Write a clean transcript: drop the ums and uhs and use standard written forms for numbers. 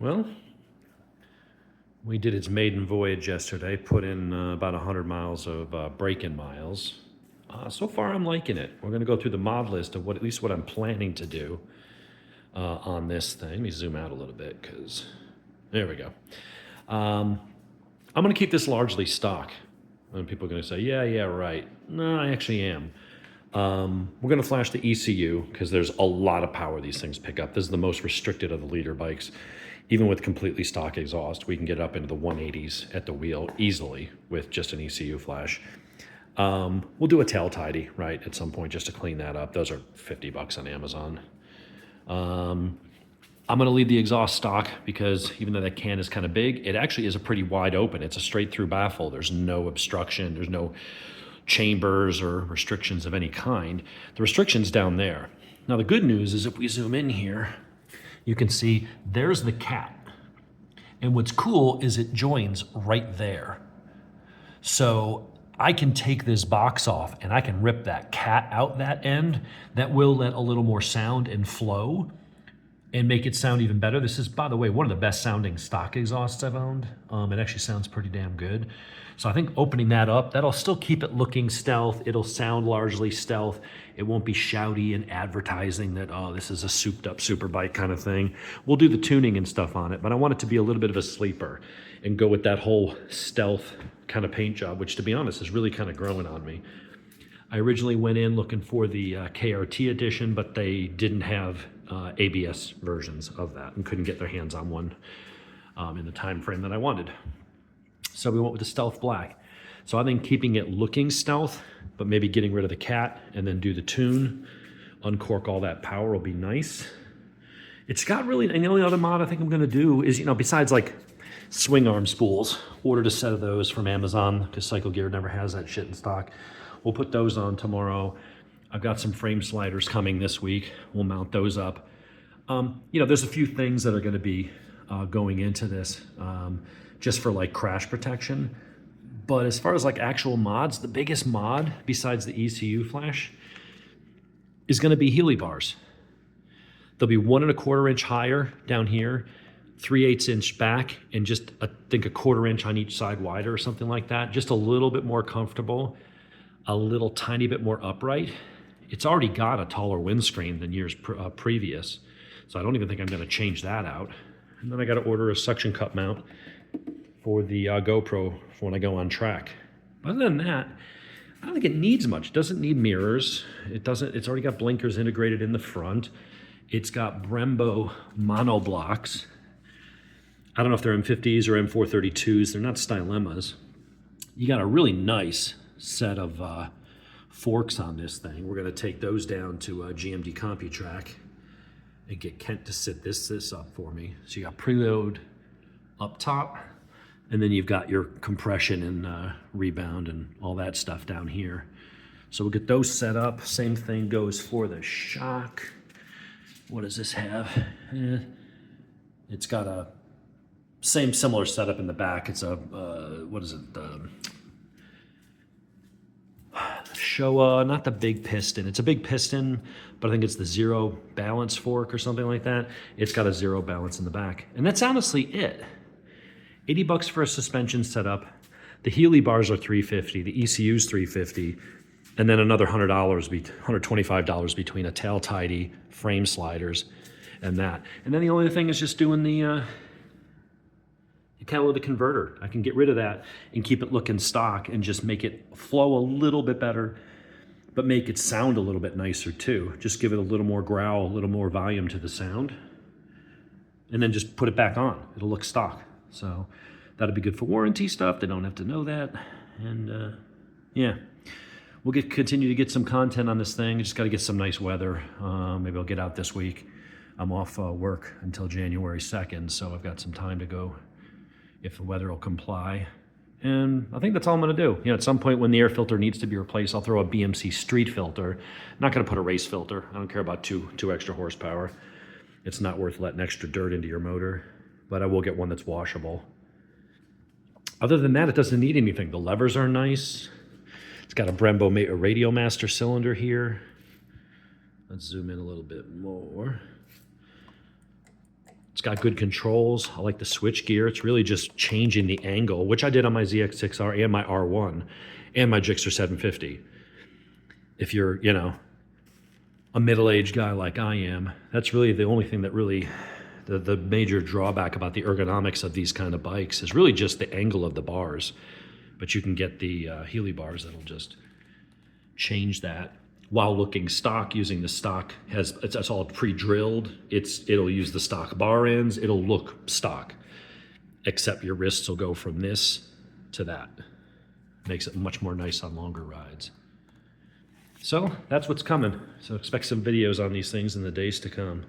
Well, we did its maiden voyage yesterday, put in about 100 miles of break-in miles. So far, I'm liking it. We're going to go through the mod list of at least what I'm planning to do on this thing. Let me zoom out a little bit because there we go. I'm going to keep this largely stock. And people are going to say, yeah, right. No, I actually am. We're going to flash the ECU because there's a lot of power these things pick up. This is the most restricted of the leader bikes. Even with completely stock exhaust, we can get up into the 180s at the wheel easily with just an ECU flash. We'll do a tail tidy, right, at some point just to clean that up. Those are $50 on Amazon. I'm going to leave the exhaust stock because even though that can is kind of big, it actually is a pretty wide open. It's a straight through baffle. There's no obstruction. There's no chambers or restrictions of any kind. The restriction's down there. Now, the good news is if we zoom in here, you can see there's the cat. And what's cool is it joins right there. So I can take this box off and I can rip that cat out that end. That will let a little more sound and flow and make it sound even better. This is, by the way, one of the best sounding stock exhausts I've owned. It actually sounds pretty damn good. So I think opening that up, that'll still keep it looking stealth. It'll sound largely stealth. It won't be shouty and advertising that, oh, this is a souped up super bike kind of thing. We'll do the tuning and stuff on it, but I want it to be a little bit of a sleeper and go with that whole stealth kind of paint job, which to be honest is really kind of growing on me. I originally went in looking for the KRT edition, but they didn't have ABS versions of that and couldn't get their hands on one in the time frame that I wanted. So we went with the stealth black. So I think keeping it looking stealth, but maybe getting rid of the cat and then do the tune, uncork all that power will be nice. It's got really, and the only other mod I think I'm gonna do is, besides like swing arm spools, ordered a set of those from Amazon because Cycle Gear never has that shit in stock. We'll put those on tomorrow. I've got some frame sliders coming this week. We'll mount those up. There's a few things that are gonna be going into this just for like crash protection. But as far as like actual mods, the biggest mod besides the ECU flash is gonna be Healy bars. They'll be 1 1/4 inch higher down here, 3/8 inch back, and just I think 1/4 inch on each side wider or something like that. Just a little bit more comfortable, a little tiny bit more upright. It's already got a taller windscreen than years previous, so I don't even think I'm gonna change that out. And then I gotta order a suction cup mount for the GoPro for when I go on track. Other than that, I don't think it needs much. It doesn't need mirrors. It's already got blinkers integrated in the front. It's got Brembo monoblocks. I don't know if they're M50s or M432s. They're not Stylemas. You got a really nice set of forks on this thing. We're gonna take those down to GMD CompuTrack and get Kent to sit this up for me. So you got preload up top, and then you've got your compression and rebound and all that stuff down here. So we'll get those set up. Same thing goes for the shock. What does this have? It's got a similar setup in the back. It's a, what is it? The Showa, not the big piston. It's a big piston, but I think it's the zero balance fork or something like that. It's got a zero balance in the back. And that's honestly it. $80 for a suspension setup. The Healy bars are $350, the ECU's $350, and then another $125 between a tail tidy, frame sliders, and that. And then the only thing is just doing the catalytic converter. I can get rid of that and keep it looking stock and just make it flow a little bit better, but make it sound a little bit nicer too. Just give it a little more growl, a little more volume to the sound, and then just put it back on. It'll look stock. So that'll be good for warranty stuff. They don't have to know that. And yeah, we'll continue to get some content on this thing. Just got to get some nice weather. Maybe I'll get out this week. I'm off work until January 2nd, so I've got some time to go if the weather will comply. And I think that's all I'm gonna do. At some point when the air filter needs to be replaced, I'll throw a BMC street filter. I'm not gonna put a race filter. I don't care about two extra horsepower. It's not worth letting extra dirt into your motor, but I will get one that's washable. Other than that, it doesn't need anything. The levers are nice. It's got a Brembo Radio Master cylinder here. Let's zoom in a little bit more. It's got good controls. I like the switch gear. It's really just changing the angle, which I did on my ZX6R and my R1 and my Gixxer 750. If you're, you know, a middle-aged guy like I am, that's really the only thing that really, the major drawback about the ergonomics of these kind of bikes is really just the angle of the bars. But you can get the Healy bars that'll just change that while looking stock, using the stock. It's all pre-drilled. It'll use the stock bar ends. It'll look stock, except your wrists will go from this to that. Makes it much more nice on longer rides. So that's what's coming. So expect some videos on these things in the days to come.